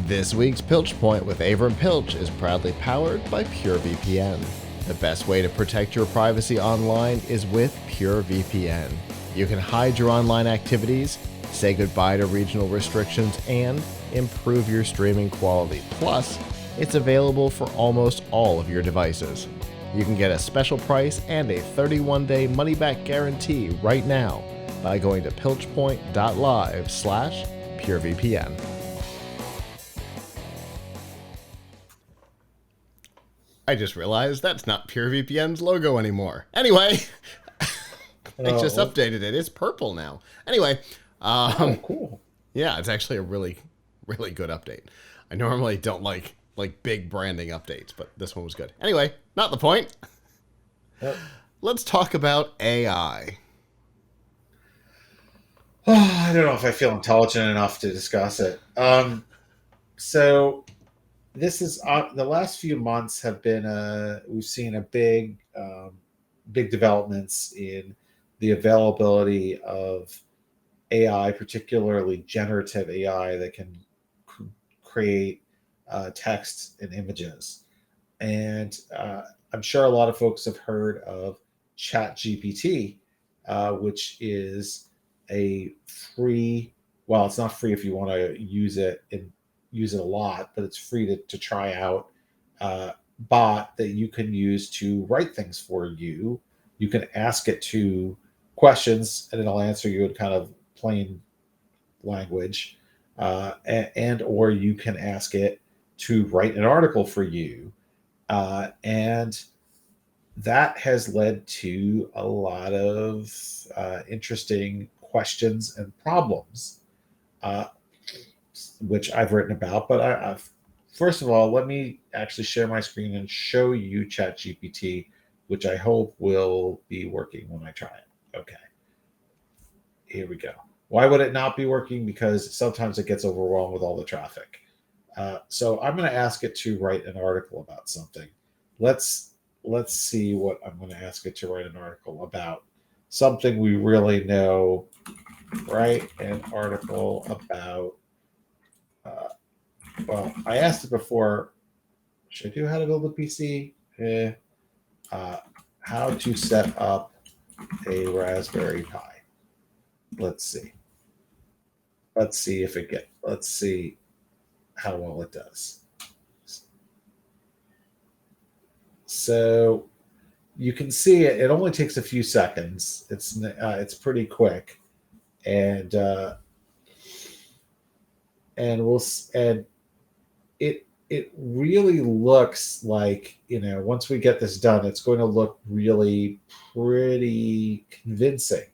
This week's Piltch Point with Avram Piltch is proudly powered by PureVPN. The best way to protect your privacy online is with PureVPN. You can hide your online activities, say goodbye to regional restrictions, and improve your streaming quality. Plus, it's available for almost all of your devices. You can get a special price and a 31-day money-back guarantee right now by going to piltchpoint.live/PureVPN. I just realized that's not PureVPN's logo anymore. Anyway, I just updated it. It's purple now. Anyway, cool. Yeah, it's actually a really, really good update. I normally don't like big branding updates, but this one was good. Anyway, not the point. Yep. Let's talk about AI. I don't know if I feel intelligent enough to discuss it. So this is the last few months have been we've seen a big developments in the availability of AI, particularly generative AI that can create text and images. And I'm sure a lot of folks have heard of ChatGPT, which is a free, well, it's not free if you want to use it and use it a lot, but it's free to try out bot that you can use to write things for you. You can ask it to questions and it'll answer you in kind of plain language, and or you can ask it to write an article for you, and that has led to a lot of interesting questions and problems, which I've written about. But I've first of all, let me actually share my screen and show you ChatGPT, which I hope will be working when I try it. Okay, here we go. Why would it not be working? Because sometimes it gets overwhelmed with all the traffic. So I'm going to ask it to write an article about something. Let's see what I'm going to ask it to write an article about. Something we really know. Write an article about. Well, I asked it before. Should I do how to build a PC? How to set up a Raspberry Pi. Let's see. Let's see if it gets. Let's see how well it does. So you can see it. It only takes a few seconds. It's pretty quick, and it really looks like, once we get this done, it's going to look really pretty convincing.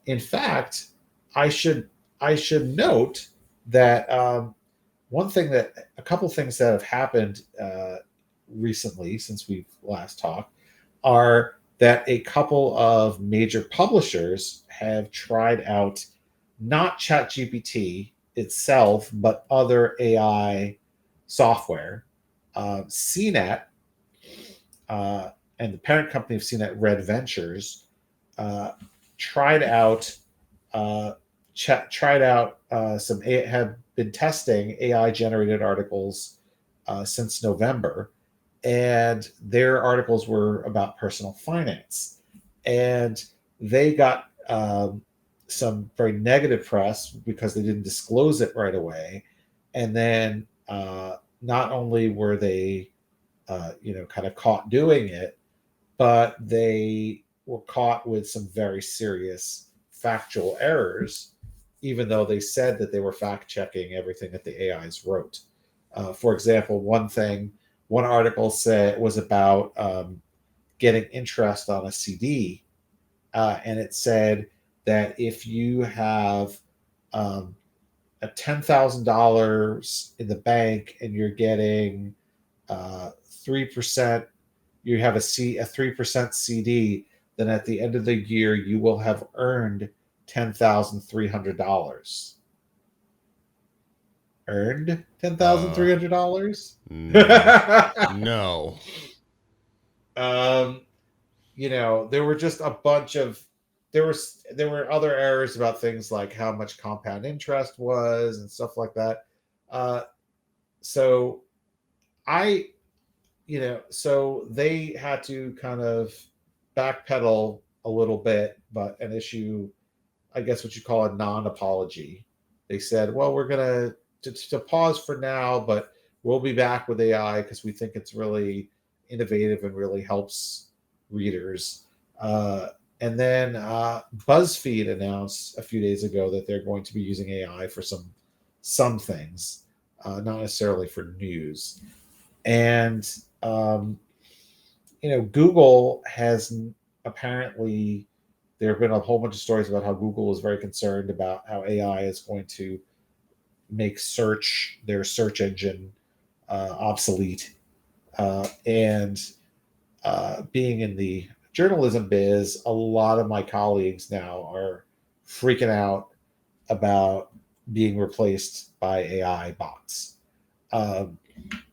In fact, I should note that a couple things that have happened recently since we've last talked are that a couple of major publishers have tried out not ChatGPT itself, but other AI software. CNET and the parent company of CNET, Red Ventures, tried out have been testing AI generated articles since November, and their articles were about personal finance, and they got some very negative press because they didn't disclose it right away. And then not only were they kind of caught doing it, but they were caught with some very serious factual errors, even though they said that they were fact checking everything that the AIs wrote. For example, one article was about getting interest on a CD, and it said that if you have a $10,000 in the bank and you're getting 3%, you have a 3% CD, then at the end of the year you will have earned $10,300. Earned $10,300? No. There were just a bunch of there were other errors about things like how much compound interest was and stuff like that. So I, so they had to kind of backpedal a little bit, but an issue, I guess what you call a non-apology. They said, well, we're going to pause for now, but we'll be back with AI because we think it's really innovative and really helps readers. And then BuzzFeed announced a few days ago that they're going to be using AI for some things, not necessarily for news. And Google has apparently, there have been a whole bunch of stories about how Google is very concerned about how AI is going to make their search engine, obsolete. And being in the journalism biz, a lot of my colleagues now are freaking out about being replaced by AI bots. Um,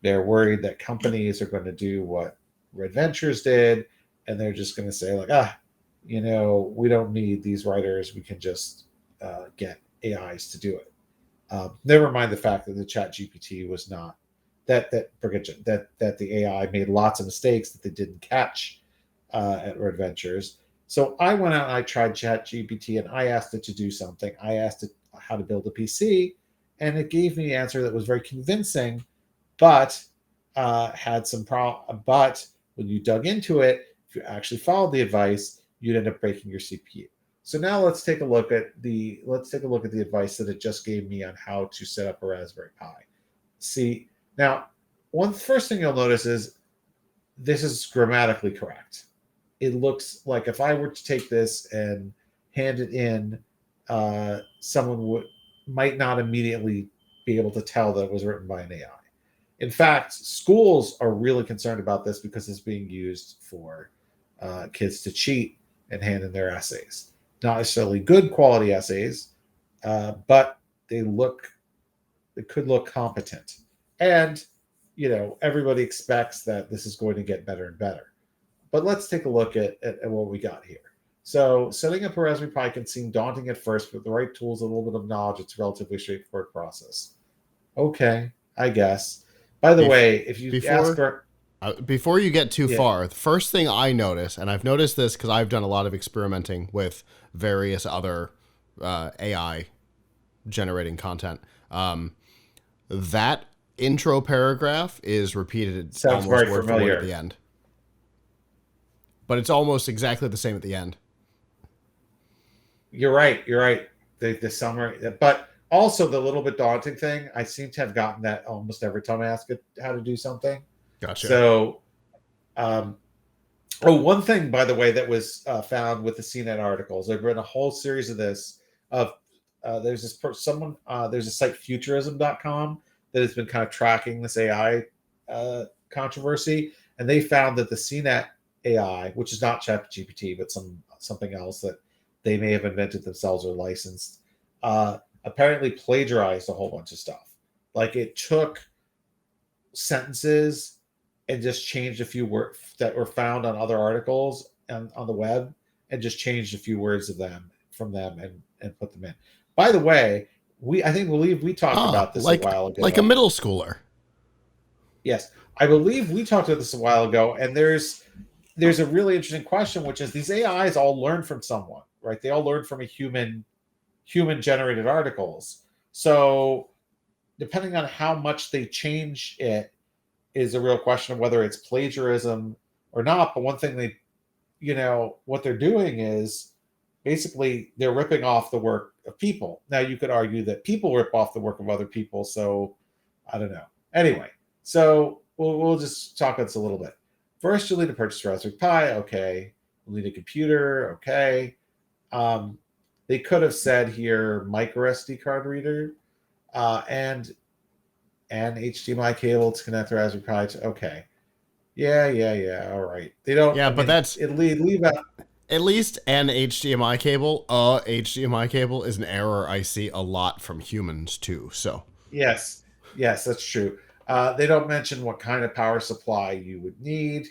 they're worried that companies are going to do what Red Ventures did, and they're just going to say, like, we don't need these writers. We can just get AIs to do it. Never mind the fact that the ChatGPT was not that the AI made lots of mistakes that they didn't catch at Red Ventures. So I went out and I tried ChatGPT and I asked it to do something. I asked it how to build a PC, and it gave me an answer that was very convincing, but had some problem. But when you dug into it, if you actually followed the advice, you'd end up breaking your CPU. So now let's take a look at the advice that it just gave me on how to set up a Raspberry Pi. See, now first thing you'll notice is this is grammatically correct. It looks like if I were to take this and hand it in, someone might not immediately be able to tell that it was written by an AI. In fact, schools are really concerned about this because it's being used for kids to cheat and hand in their essays. Not necessarily good quality essays, but they could look competent. And, everybody expects that this is going to get better and better. But let's take a look at what we got here. So setting up a Raspberry Pi can seem daunting at first, but with the right tools and a little bit of knowledge, it's a relatively straightforward process. Okay, I guess. By the way, if you ask her... Before you get too far, the first thing I notice, and I've noticed this because I've done a lot of experimenting with various other AI generating content, that intro paragraph is repeated Sounds almost very word familiar. for word at the end. But it's almost exactly the same at the end. You're right. The summary, but also the little bit daunting thing, I seem to have gotten that almost every time I ask it how to do something. Gotcha. So, one thing, by the way, that was found with the CNET articles, there's been a whole series of this. There's a site futurism.com that has been kind of tracking this AI controversy, and they found that the CNET AI, which is not ChatGPT, but something else that they may have invented themselves or licensed, apparently plagiarized a whole bunch of stuff. Like it took sentences and just changed a few words that were found on other articles and on the web, and just changed a few words from them and put them in. By the way, I believe we talked about this a while ago. Like a middle schooler. Yes, I believe we talked about this a while ago, and there's a really interesting question, which is these AIs all learn from someone, right? They all learn from a human generated articles. So depending on how much they change it is a real question of whether it's plagiarism or not. But one thing what they're doing is basically they're ripping off the work of people. Now you could argue that people rip off the work of other people. So I don't know. Anyway, so we'll just talk about this a little bit. First, you'll need to purchase a Raspberry Pi. Okay. You'll need a computer. Okay. They could have said here micro SD card reader and HDMI cable to connect the Raspberry Pi to. Okay. Yeah. All right. They don't. Yeah, but that's leave out. At least an HDMI cable. HDMI cable is an error I see a lot from humans too. So yes, that's true. They don't mention what kind of power supply you would need.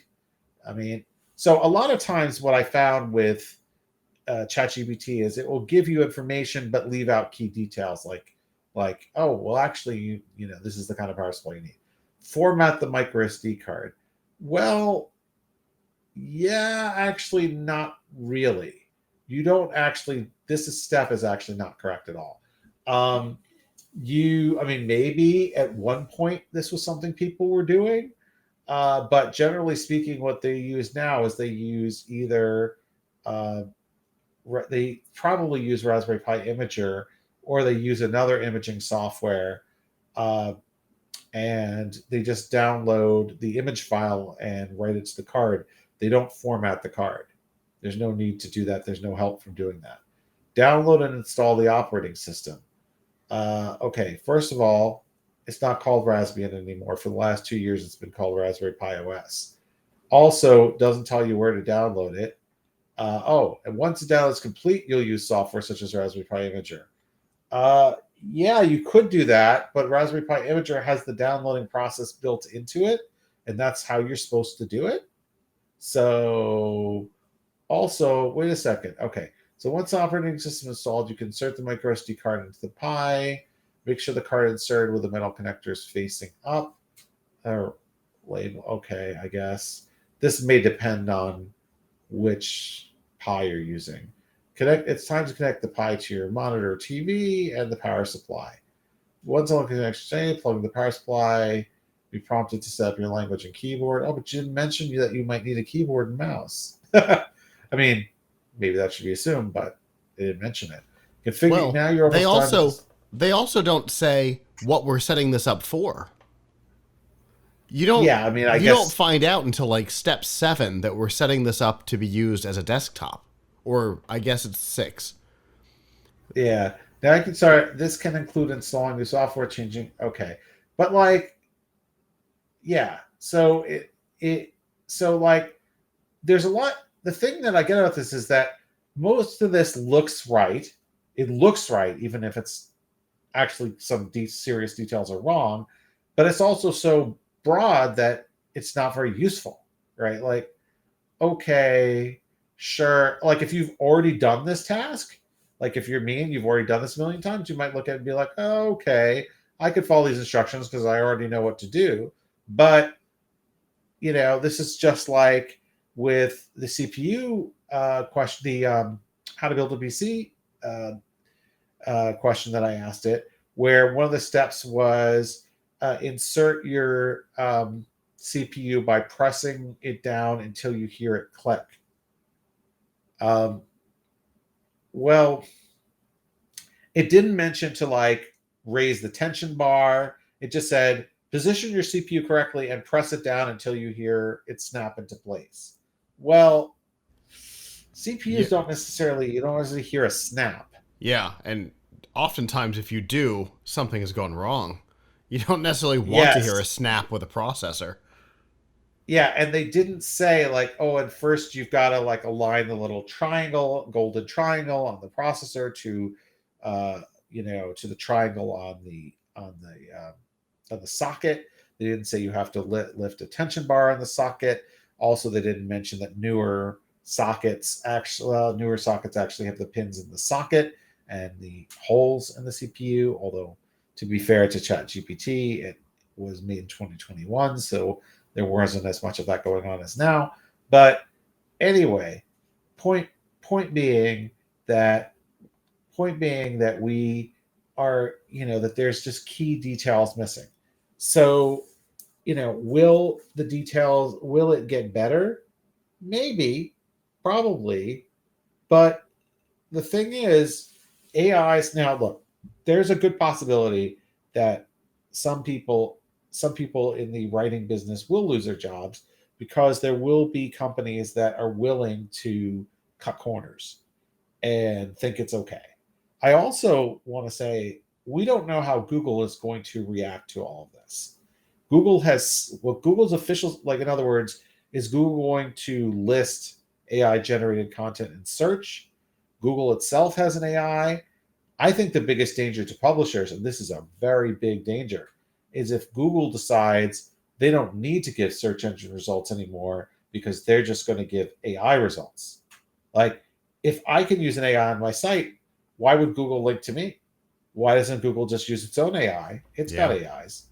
I mean, so a lot of times what I found with ChatGPT is it will give you information but leave out key details like Like, oh, well, actually, this is the kind of power supply you need. Format the micro SD card. Well, yeah, actually, not really. You don't actually. Step is actually not correct at all. Um, I mean, maybe at one point this was something people were doing, but generally speaking, what they use now is they use either uh, they probably use Raspberry Pi Imager, or they use another imaging software, uh, and they just download the image file and write it to the card. They don't format the card. There's no need to do that. There's no help from doing that. Download and install the operating system. Okay, first of all, it's not called Raspbian anymore. For the last 2 years, it's been called Raspberry Pi OS. Also, doesn't tell you where to download it. And once the download is complete, you'll use software such as Raspberry Pi Imager. Yeah, you could do that, but Raspberry Pi Imager has the downloading process built into it, and that's how you're supposed to do it. So, also, wait a second. Okay, so once the operating system is installed, you can insert the micro SD card into the Pi. Make sure the card inserted with the metal connectors facing up. Or label. Okay, I guess this may depend on which Pi you're using. It's time to connect the Pi to your monitor, TV, and the power supply. Once all connection, plug in the power supply. Be prompted to set up your language and keyboard. Oh, but you didn't mention that you might need a keyboard and mouse. I mean, maybe that should be assumed, but they didn't mention it. Configure. Well, Now you're almost done. They also don't say what we're setting this up for. Yeah, I mean, I you guess don't find out until like step 7 that we're setting this up to be used as a desktop, or I guess it's 6. Yeah. Now I can start. This can include installing new software, changing. Okay, but like, yeah. So like, there's a lot. The thing that I get about this is that most of this looks right. It looks right, even if it's actually some serious details are wrong. But it's also so broad that it's not very useful, right? Like, okay, sure. Like, if you've already done this task, like if you're me and you've already done this a million times, you might look at it and be like, oh, okay, I could follow these instructions because I already know what to do. But this is just like with the CPU question, the how to build a PC question that I asked it, where one of the steps was insert your CPU by pressing it down until you hear it click. Well, it didn't mention to like raise the tension bar. It just said position your CPU correctly and press it down until you hear it snap into place. Well, CPUs don't necessarily, you don't necessarily hear a snap. Yeah, and oftentimes if you do, something has gone wrong. You don't necessarily want to Yes. hear a snap with a processor. Yeah, and they didn't say like, oh, and first you've got to like align the little triangle, golden triangle on the processor to, to the triangle on the socket. They didn't say you have to lift a tension bar on the socket. Also, they didn't mention that newer sockets actually have the pins in the socket and the holes in the CPU. Although, to be fair to ChatGPT, it was made in 2021, so there wasn't as much of that going on as now. But anyway, point being that we are, that there's just key details missing. So, will it get better? Maybe, probably. But the thing is, AI is now, look, there's a good possibility that some people in the writing business will lose their jobs because there will be companies that are willing to cut corners and think it's okay. I also want to say we don't know how Google is going to react to all of this. Google's officials, like, in other words, is Google going to list AI generated content in search? Google itself has an AI. I think the biggest danger to publishers, and this is a very big danger, is if Google decides they don't need to give search engine results anymore because they're just going to give AI results. Like, if I can use an AI on my site, why would Google link to me? Why doesn't Google just use its own AI? It's got Yeah. AIs.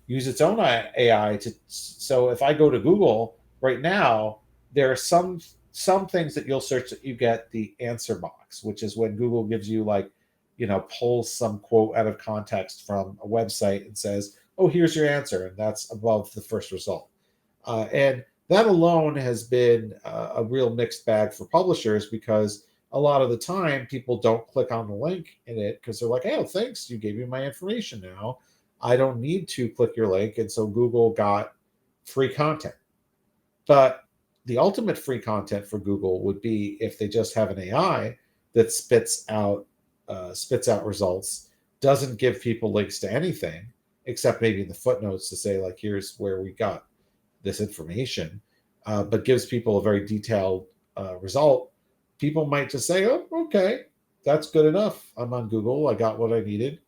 Use its own AI to. So if I go to Google right now, there are some things that you'll search that you get the answer box, which is when Google gives you like, pulls some quote out of context from a website and says, "Oh, here's your answer," and that's above the first result. And that alone has been a real mixed bag for publishers because a lot of the time people don't click on the link in it because they're like, "Oh, thanks, you gave me my information now. I don't need to click your link." And so Google got free content. But the ultimate free content for Google would be if they just have an AI that spits out results, doesn't give people links to anything except maybe in the footnotes to say like, "Here's where we got this information," but gives people a very detailed result. People might just say, "Oh, okay, that's good enough. I'm on Google. I got what I needed."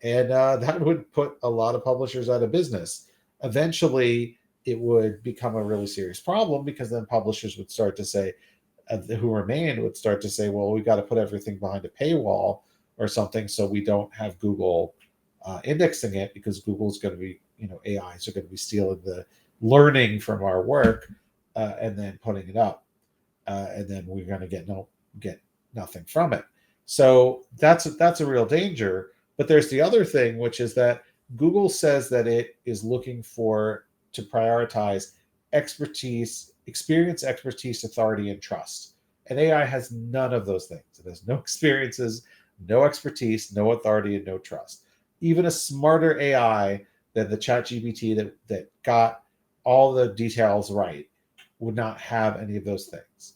And that would put a lot of publishers out of business. Eventually, it would become a really serious problem because then publishers would start to say, who remained would start to say, "Well, we got to put everything behind a paywall or something so we don't have Google indexing it because Google's going to be, AIs are going to be stealing the learning from our work and then putting it up, and then we're going to get nothing from it." So that's a real danger. But there's the other thing, which is that Google says that it is looking to prioritize expertise, experience, expertise, authority, and trust. And AI has none of those things. It has no experiences, no expertise, no authority, and no trust. Even a smarter AI than the ChatGPT that got all the details right would not have any of those things.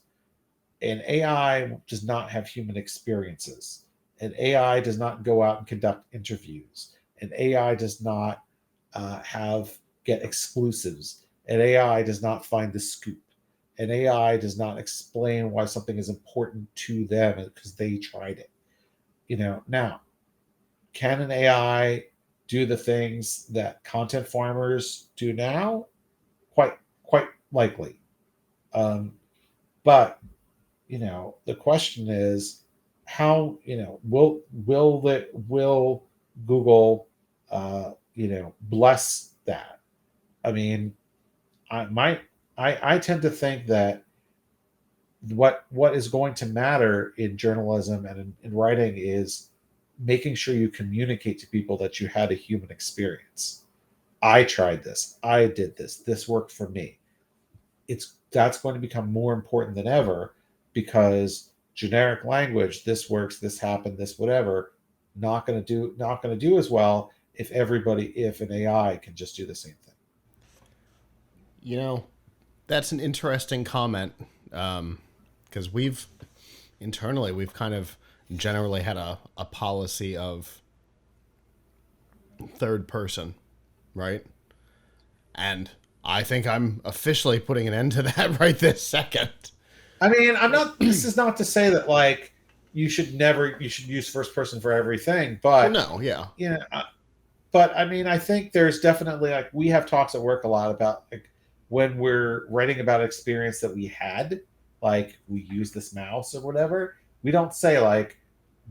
An AI does not have human experiences. An AI does not go out and conduct interviews. An AI does not have get exclusives. An AI does not find the scoop. An AI does not explain why something is important to them because they tried it. Now, can an AI do the things that content farmers do now? Quite likely. Um, but the question is how, will Google bless that? I mean, I tend to think that what is going to matter in journalism and in writing is making sure you communicate to people that you had a human experience. I tried this, I did this worked for me. That's going to become more important than ever because generic language, this works, this happened, this whatever, not going to do as well if an AI can just do the same thing. You know, that's an interesting comment because we've kind of generally had a policy of third person, right? And I think I'm officially putting an end to that right this second. I mean, I'm not. This is not to say that like you should use first person for everything, Well, but no, yeah. you know, but I mean, I think there's definitely like we have talks at work a lot about like when we're writing about experience that we had, like we use this mouse or whatever. We don't say like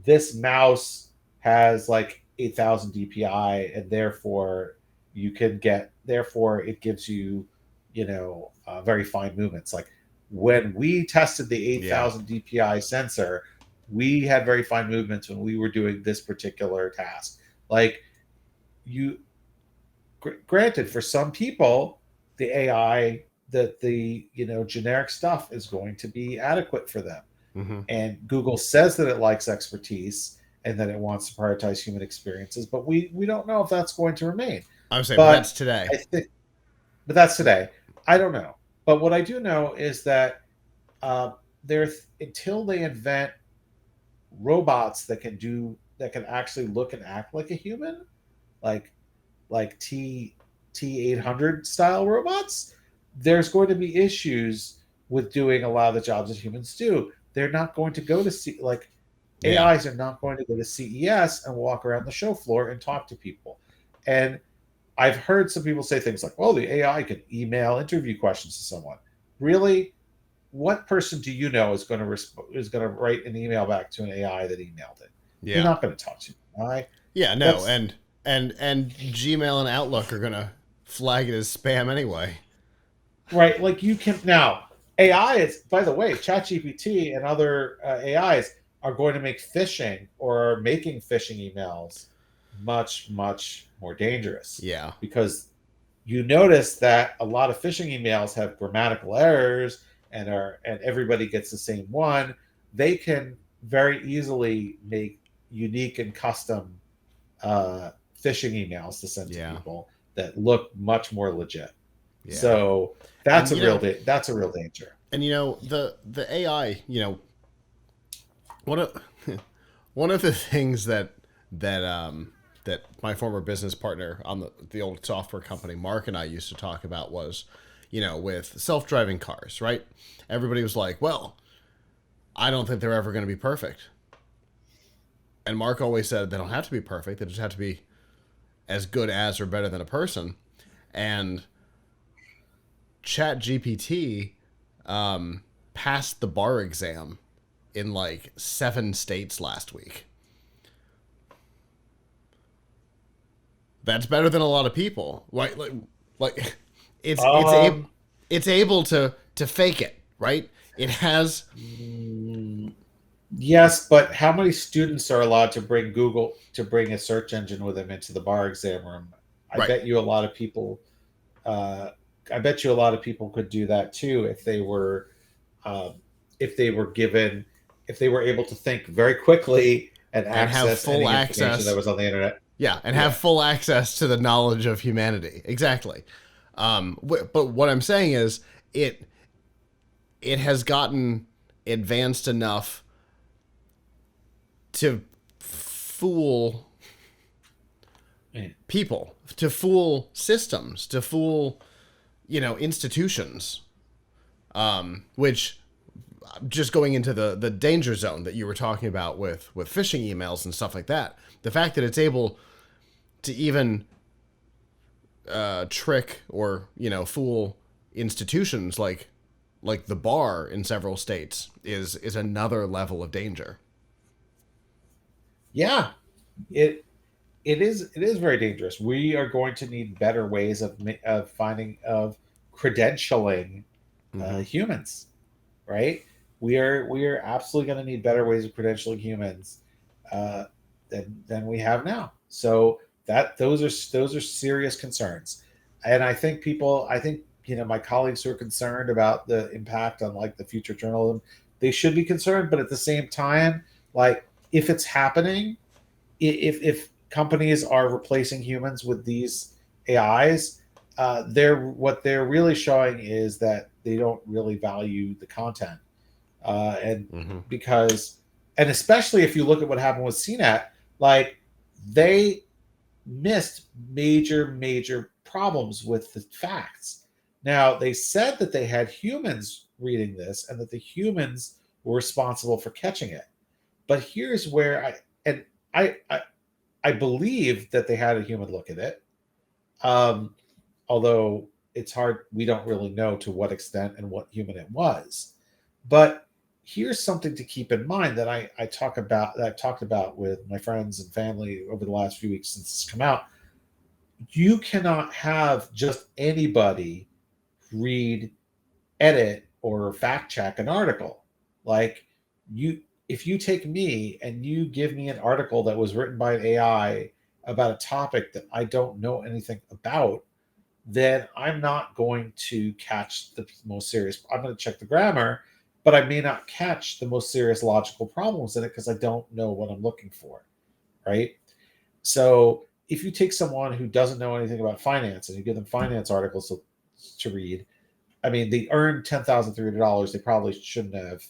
this mouse has like 8,000 DPI and therefore it gives you, very fine movements. Like when we tested the Yeah. 8,000 DPI sensor, we had very fine movements when we were doing this particular task. Like you granted for some people the AI that the generic stuff is going to be adequate for them, Mm-hmm. and Google says that it likes expertise and that it wants to prioritize human experiences, but we don't know if that's going to remain. I would say, but But that's today. I think but that's today. I don't know, but what I do know is that uh, there until they invent robots that can actually look and act like a human, like T800 style robots, there's going to be issues with doing a lot of the jobs that humans do. They're not going to go to see like Yeah. AIs are not going to go to CES and walk around the show floor and talk to people. And I've heard some people say things like, "Well, the AI can email interview questions to someone." Really, what person do you know is going to write an email back to an AI that emailed it? They're Yeah. not going to talk to you. AI. Yeah, no, That's and Gmail and Outlook are gonna flag it as spam anyway. right. Like you can now AI is, by the way, ChatGPT and other AIs are going to make phishing or making phishing emails much more dangerous Yeah, because you notice that a lot of phishing emails have grammatical errors and everybody gets the same one. They can very easily make unique and custom phishing emails to send to yeah, people that look much more legit. yeah. So And that's a real danger. the AI, one of one of the things that my former business partner on the old software company, Mark, and I used to talk about was, with self-driving cars, right? Everybody was like, well, I don't think they're ever going to be perfect. And Mark always said they don't have to be perfect. They just have to be as good as or better than a person. And ChatGPT passed the bar exam in like 7 states last week. That's better than a lot of people. Like it's able Um, it's able to fake it, right? It has yes, but how many students are allowed to bring a search engine with them into the bar exam room? I right. bet you a lot of people. Uh, I bet you a lot of people could do that too um, if they were given, if they were able to think very quickly and And have access full any information that access. was on the internet. Yeah, and have Yeah. full access to the knowledge of humanity. Exactly. But what I'm saying is it has gotten advanced enough to fool people, to fool systems, to fool institutions, which just going into the danger zone that you were talking about with phishing emails and stuff like that. The fact that it's able to even trick or fool institutions like the bar in several states is another level of danger. Yeah, it it is very dangerous. We are going to need better ways of finding of credentialing Mm-hmm. humans, right? We are absolutely going to need better ways of credentialing humans uh, than we have now. So that those are serious concerns, and I think my colleagues who are concerned about the impact on like the future journalism, they should be concerned, but at the same time, like if it's happening, if companies are replacing humans with these AIs, they're what they're really showing is that they don't really value the content, and Mm-hmm. because and especially if you look at what happened with CNET, like they missed major problems with the facts. Now they said that they had humans reading this and that the humans were responsible for catching it. But here's where and I, I I believe that they had a human look at it. Um, Although it's hard, we don't really know to what extent and what human it was. But here's something to keep in mind that I talk about that I've talked about with my friends and family over the last few weeks since it's come out. You cannot have just anybody read, edit, or fact check an article. Like you if you take me and you give me an article that was written by an AI about a topic that I don't know anything about, then I'm not going to catch the most serious. I'm going to check the grammar, but I may not catch the most serious logical problems in it because I don't know what I'm looking for. Right. So if you take someone who doesn't know anything about finance and you give them finance articles to read, I mean, they earned $10,300. They probably shouldn't have.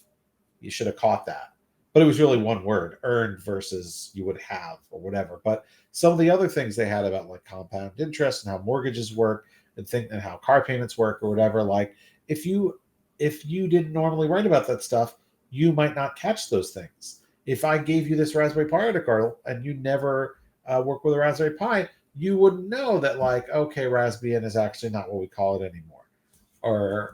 You should have caught that. But it was really one word, earned versus you would have or whatever. But some of the other things they had about like compound interest and how mortgages work and how car payments work or whatever. Like if you if you didn't normally write about that stuff, you might not catch those things. If I gave you this Raspberry Pi article and you never work with a Raspberry Pi, you wouldn't know that like okay, Raspbian is actually not what we call it anymore,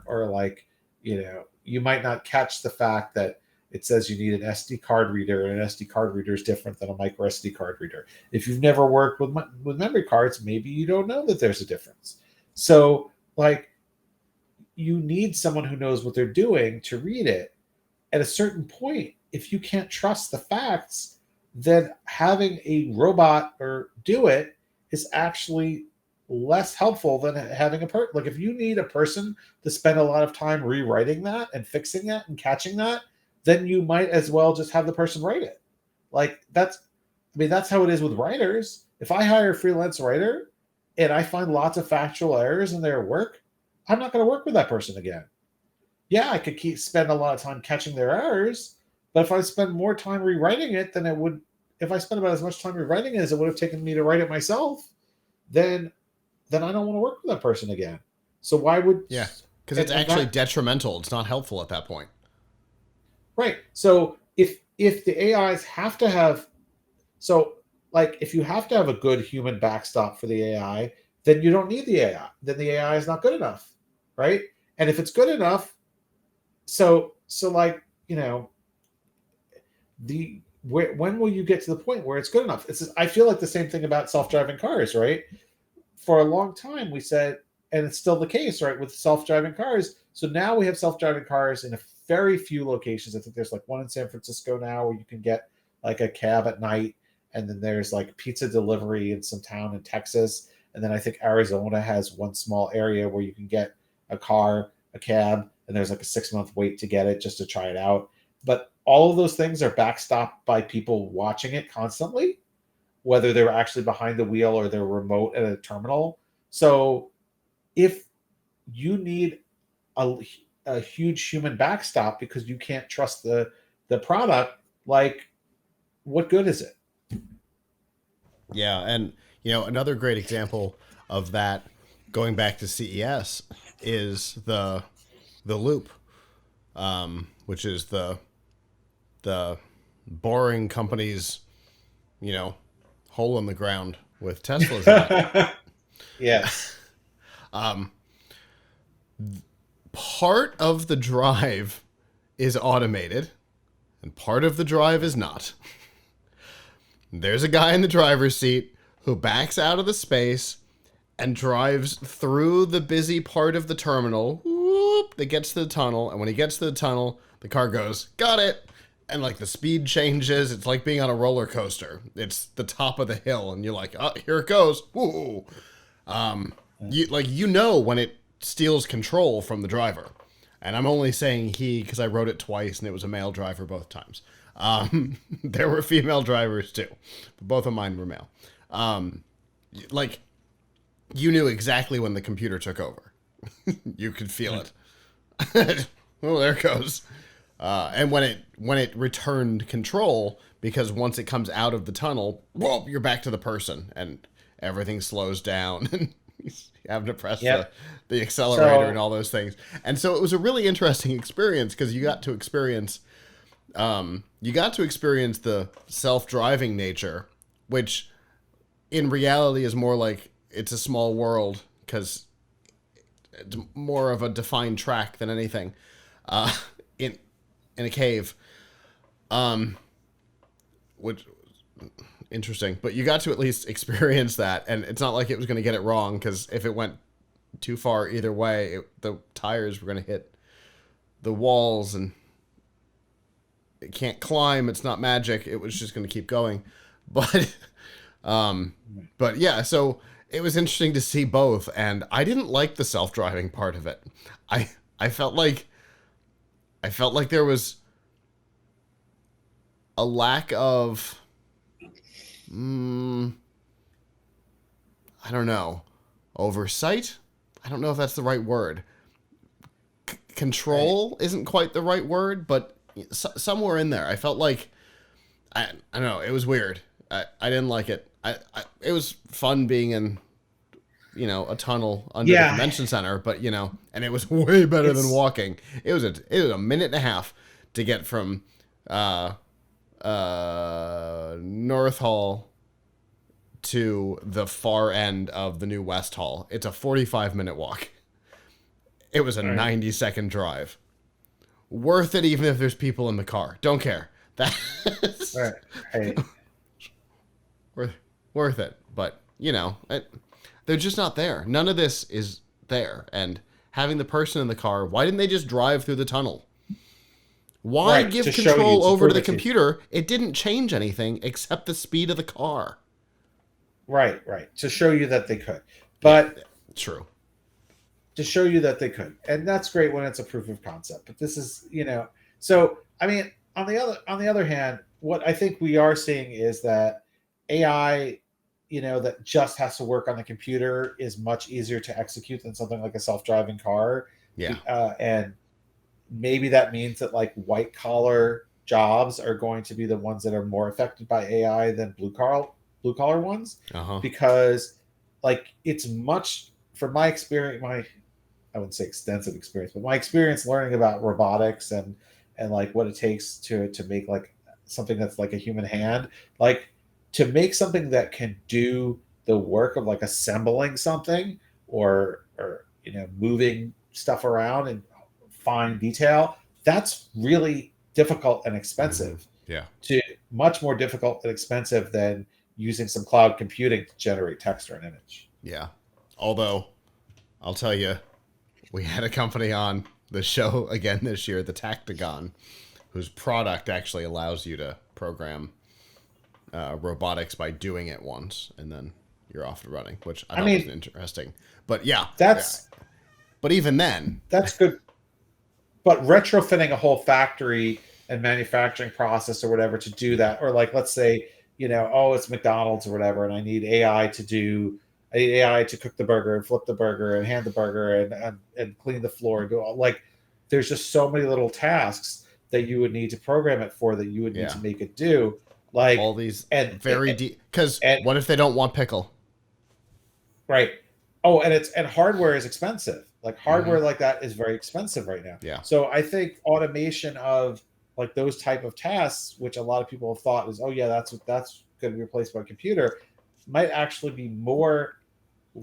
or like you might not catch the fact that it says you need an SD card reader, and an SD card reader is different than a micro SD card reader. If you've never worked with memory cards, maybe you don't know that there's a difference. So, like, you need someone who knows what they're doing to read it. At a certain point, if you can't trust the facts, then having a robot or do it is actually less helpful than having a person. Like, if you need a person to spend a lot of time rewriting that and fixing that and catching that, then you might as well just have the person write it. Like, that's how it is with writers. If I hire a freelance writer and I find lots of factual errors in their work, I'm not going to work with that person again. Yeah, I could spend a lot of time catching their errors, but if I spend more time rewriting it than it would, if I spent about as much time rewriting it as it would have taken me to write it myself, then I don't want to work with that person again. So why would... Yeah, because it's actually detrimental. It's not helpful at that point. Right. So if the AIs have to have... So, like, if you have to have a good human backstop for the AI, then you don't need the AI. Then the AI is not good enough, right? And if it's good enough, so like, you know, when will you get to the point where it's good enough? I feel like the same thing about self-driving cars, right? For a long time we said, and it's still the case, right, with self-driving cars. So now we have self-driving cars in a very few locations. I think there's like one in San Francisco now where you can get like a cab at night, and then there's like pizza delivery in some town in Texas, and then I think Arizona has one small area where you can get a cab, and there's like a 6-month wait to get it just to try it out. But all of those things are backstopped by people watching it constantly, whether they're actually behind the wheel or they're remote at a terminal. So if you need a huge human backstop because you can't trust the product, like, what good is it? Yeah, and another great example of that, going back to CES, is the Loop, which is the boring company's hole in the ground with Tesla's in it. Yes. Part of the drive is automated, and part of the drive is not. There's a guy in the driver's seat who backs out of the space and drives through the busy part of the terminal. Whoop, that gets to the tunnel, and when he gets to the tunnel, the car goes, "Got it!" And like the speed changes. It's like being on a roller coaster. It's the top of the hill, and you're like, "Oh, here it goes!" Woo! When it steals control from the driver. And I'm only saying he because I wrote it twice, and it was a male driver both times. There were female drivers too, but both of mine were male. You knew exactly when the computer took over. You could feel it. Well, there it goes. And when it returned control, because once it comes out of the tunnel, whoa, you're back to the person, and everything slows down, and you have to press the accelerator and all those things. And so it was a really interesting experience because you got to experience the self-driving nature, which in reality is more like it's a small world because it's more of a defined track than anything in a cave, which interesting. But you got to at least experience that, and it's not like it was going to get it wrong, because if it went too far either way, the tires were going to hit the walls, and it can't climb. It's not magic. It was just going to keep going. But yeah, so it was interesting to see both, and I didn't like the self-driving part of it. I felt like there was a lack of I don't know, oversight. I don't know if that's the right word. Control isn't quite the right word, but somewhere in there, I felt like I don't know. It was weird. I didn't like it. It was fun being in a tunnel under the convention center, but and it was way better than walking. It was a minute and a half to get from North Hall to the far end of the new West Hall. It's a 45-minute walk. It was a 90-second drive, worth it even if there's people in the car. Don't care. That's Right. Hey. worth it. But, they're just not there. None of this is there. And having the person in the car, why didn't they just drive through the tunnel? Why Right, give to show you, control to over to prove the it to you. computer? It didn't change anything except the speed of the car. Right. To show you that they could. Yeah, But true. to show you that they could. And that's great when it's a proof of concept. But this is, so I mean, on the other hand, what I think we are seeing is that AI, that just has to work on the computer is much easier to execute than something like a self-driving car. Yeah. And maybe that means that like white collar jobs are going to be the ones that are more affected by AI than blue collar ones, Uh-huh. because like it's much, from my experience, I wouldn't say extensive experience, but my experience learning about robotics and like what it takes to make like something that's like a human hand, like to make something that can do the work of like assembling something or moving stuff around and fine detail, that's really difficult and Mm-hmm. expensive. Yeah. To Much more difficult and expensive than using some cloud computing to generate text or an image. Yeah. Although, I'll tell you, we had a company on the show again this year, the Tactagon, whose product actually allows you to program robotics by doing it once, and then you're off and running, which I I thought was mean, interesting. But yeah. that's But even then, that's good, but retrofitting a whole factory and manufacturing process or whatever to do that, or like let's say, it's McDonald's or whatever, and I need AI to cook the burger and flip the burger and hand the burger and clean the floor and do all, like there's just so many little tasks that you would need to program it for, that you would need yeah, to make it do, like, all these and very deep. Because and what if they don't want pickle? right. Oh, and hardware is expensive. Like Mm-hmm. hardware like that is very expensive right now. Yeah. So I think automation of like those type of tasks, which a lot of people have thought is, oh yeah, that's going to be replaced by a computer, might actually be more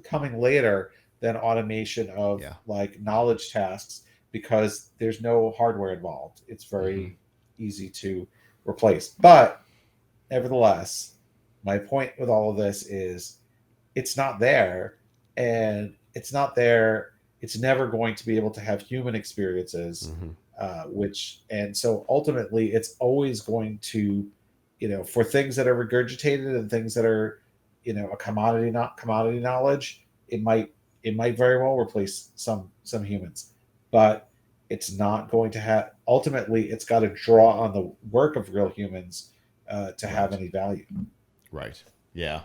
coming later than automation of Yeah. like knowledge tasks, because there's no hardware involved. It's Mm-hmm. very easy to replace. But nevertheless, my point with all of this is it's not there, and it's not there. It's never going to be able to have human experiences, Mm-hmm. and so ultimately it's always going to, for things that are regurgitated and things that are, a commodity, not commodity knowledge, it might very well replace some humans, but it's not going to have, ultimately it's got to draw on the work of real humans to have Right. any value. Right. Yeah.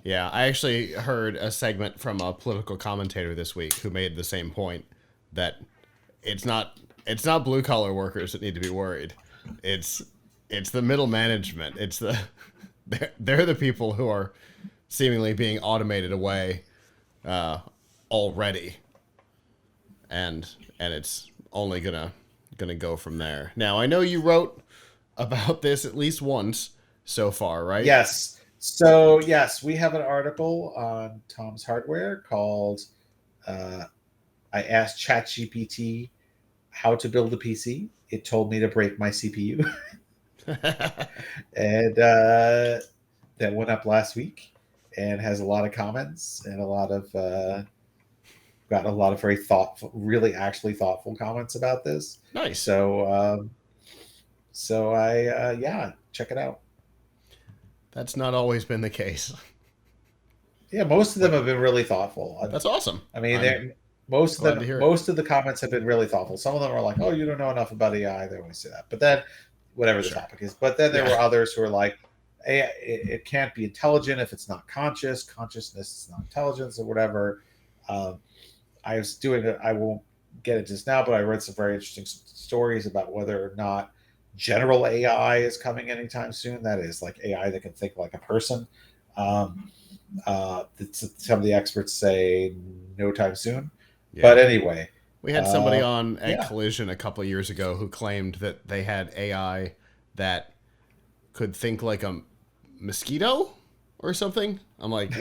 Yeah, I actually heard a segment from a political commentator this week who made the same point, that it's not blue collar workers that need to be worried. It's it's the middle management. It's the they're the people who are seemingly being automated away uh, already, and it's only gonna go from there. Now I know you wrote about this at least once so far, right? Yes. So yes, we have an article on Tom's Hardware called uh, "I asked ChatGPT how to build a PC. It told me to break my CPU," and that went up last week and has a lot of comments and a lot of got a lot of very thoughtful, really actually thoughtful comments about this. Nice. So I yeah, check it out. That's not always been the case, Yeah, most of them but have been really thoughtful. that's awesome. I mean, I'm they're most of glad them. to hear it. Most of the comments have been really thoughtful. Some of them are like, "Oh, you don't know enough about AI." They always say that. But then, whatever the Sure. topic is. But then there Yeah. were others who are like, "AI, it can't be intelligent if it's not conscious. Consciousness is not intelligence, or whatever." Um, I was doing it. I won't get into this now, but I read some very interesting stories about whether or not general AI is coming anytime soon. That is like AI that can think like a person. Um, some of the experts say no time soon. But Yeah. anyway, We had somebody uh, on at yeah. Collision a couple of years ago who claimed that they had AI that could think like a mosquito or something. I'm like,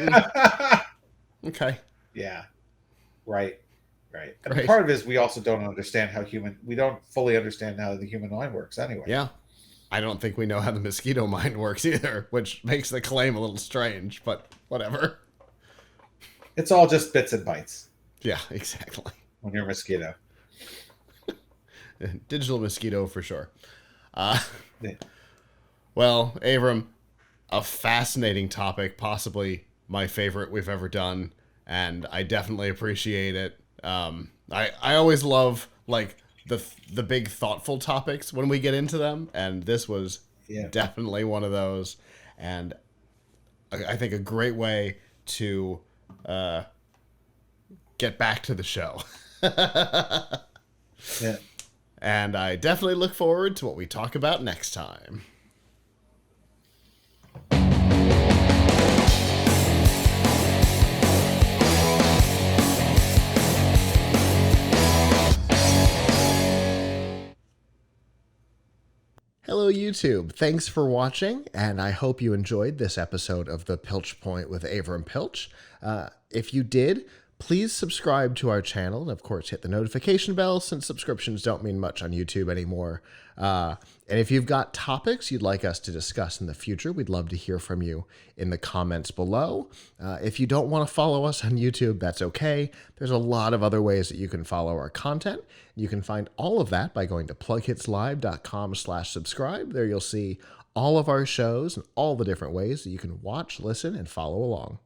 okay. Yeah, right, Right. And Right. part of it is we also we don't fully understand how the human mind works anyway. Yeah. I don't think we know how the mosquito mind works either, which makes the claim a little strange, but whatever. It's all just bits and bytes Yeah, exactly. when you're a mosquito. Digital mosquito for sure. Yeah. Well, Avram, a fascinating topic, possibly my favorite we've ever done, and I definitely appreciate it. I always love like the big thoughtful topics when we get into them, and this was definitely one of those, and I think a great way to get back to the show. Yeah. And I definitely look forward to what we talk about next time. Hello, YouTube. Thanks for watching, and I hope you enjoyed this episode of The Piltch Point with Avram Piltch. If you did, please subscribe to our channel, and of course hit the notification bell since subscriptions don't mean much on YouTube anymore. And if you've got topics you'd like us to discuss in the future, we'd love to hear from you in the comments below. If you don't want to follow us on YouTube, that's okay. There's a lot of other ways that you can follow our content. You can find all of that by going to plughitslive.com/subscribe. There you'll see all of our shows and all the different ways that you can watch, listen, and follow along.